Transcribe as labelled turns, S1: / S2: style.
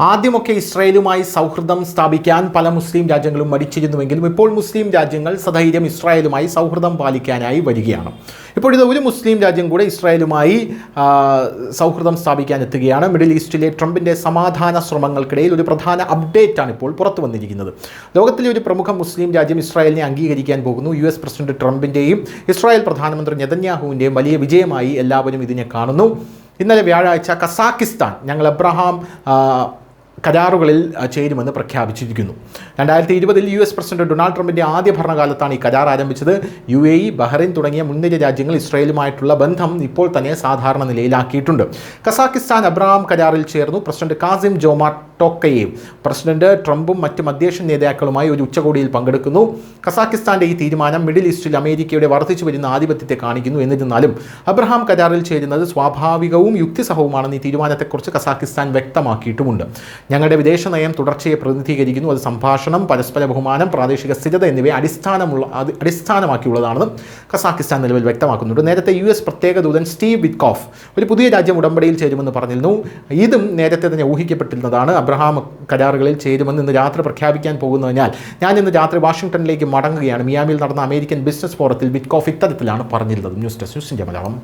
S1: ആദ്യമൊക്കെ ഇസ്രായേലുമായി സൗഹൃദം സ്ഥാപിക്കാൻ പല മുസ്ലിം രാജ്യങ്ങളും മടിച്ചിരുന്നുവെങ്കിലും ഇപ്പോൾ മുസ്ലിം രാജ്യങ്ങൾ സധൈര്യം ഇസ്രായേലുമായി സൗഹൃദം പാലിക്കാനായി വരികയാണ്. ഇപ്പോഴിത് ഒരു മുസ്ലിം രാജ്യം കൂടെ ഇസ്രായേലുമായി സൗഹൃദം സ്ഥാപിക്കാൻ എത്തുകയാണ്. മിഡിൽ ഈസ്റ്റിലെ ട്രംപിൻ്റെ സമാധാന ശ്രമങ്ങൾക്കിടയിൽ ഒരു പ്രധാന അപ്ഡേറ്റാണ് ഇപ്പോൾ പുറത്തു വന്നിരിക്കുന്നത്. ലോകത്തിലെ ഒരു പ്രമുഖ മുസ്ലിം രാജ്യം ഇസ്രായേലിനെ അംഗീകരിക്കാൻ പോകുന്നു. US പ്രസിഡന്റ് ട്രംപിൻ്റെയും ഇസ്രായേൽ പ്രധാനമന്ത്രി നെതന്യാഹുവിൻ്റെയും വലിയ വിജയമായി എല്ലാവരും ഇതിനെ കാണുന്നു. ഇന്നലെ വ്യാഴാഴ്ച കസാക്കിസ്ഥാൻ ഞങ്ങൾ അബ്രഹാം കരാറുകളിൽ ചേരുമെന്ന് പ്രഖ്യാപിച്ചിരിക്കുന്നു. 2020 US പ്രസിഡന്റ് ഡൊണാൾഡ് ട്രംപിൻ്റെ ആദ്യ ഭരണകാലത്താണ് ഈ കരാർ ആരംഭിച്ചത്. UAE, ബഹ്റൈൻ തുടങ്ങിയ മുൻനിര രാജ്യങ്ങൾ ഇസ്രായേലുമായിട്ടുള്ള ബന്ധം ഇപ്പോൾ തന്നെ സാധാരണ നിലയിലാക്കിയിട്ടുണ്ട്. കസാക്കിസ്ഥാൻ അബ്രഹാം കരാറിൽ ചേർന്നു. പ്രസിഡന്റ് കാസിം ജോമാർട്ട് ടോക്കയേവ് പ്രസിഡന്റ് ട്രംപും മറ്റ് മധ്യേഷ്യൻ നേതാക്കളുമായി ഒരു ഉച്ചകോടിയിൽ പങ്കെടുക്കുന്നു. കസാക്കിസ്ഥാൻ്റെ ഈ തീരുമാനം മിഡിൽ ഈസ്റ്റിൽ അമേരിക്കയുടെ വർദ്ധിച്ചു വരുന്ന ആധിപത്യത്തെ കാണിക്കുന്നു. എന്നിരുന്നാലും അബ്രഹാം കരാറിൽ ചേരുന്നത് സ്വാഭാവികവും യുക്തിസഹവുമാണെന്ന് ഈ തീരുമാനത്തെക്കുറിച്ച് കസാക്കിസ്ഥാൻ വ്യക്തമാക്കിയിട്ടുമുണ്ട്. ഞങ്ങളുടെ വിദേശ നയം തുടർച്ചയെ പ്രതിനിധീകരിക്കുന്നു. അത് സംഭാഷണം, പരസ്പര ബഹുമാനം, പ്രാദേശിക സ്ഥിരത എന്നിവയെ അടിസ്ഥാനമാക്കിയുള്ളതാണെന്ന് കസാക്കിസ്ഥാൻ നിലവിൽ വ്യക്തമാക്കുന്നുണ്ട്. നേരത്തെ US പ്രത്യേക ദൂതൻ സ്റ്റീവ് വിറ്റ്കോഫ് ഒരു പുതിയ രാജ്യം ഉടമ്പടിയിൽ ചേരുമെന്ന് പറഞ്ഞിരുന്നു. ഇതും നേരത്തെ തന്നെ ഊഹിക്കപ്പെട്ടിരുന്നതാണ്. അബ്രഹാം കരാറുകളിൽ ചേരുമെന്ന് ഇന്ന് രാത്രി പ്രഖ്യാപിക്കാൻ പോകുന്നതിനാൽ ഞാൻ ഇന്ന് രാത്രി വാഷിംഗ്ടണിലേക്ക് മടങ്ങുകയാണ്. മിയാമിയിൽ നടന്ന അമേരിക്കൻ ബിസിനസ് ഫോറത്തിൽ വിറ്റ്കോഫ് ഇത്തരത്തിലാണ് പറഞ്ഞിരുന്നത്. News desk, news India Malayalam.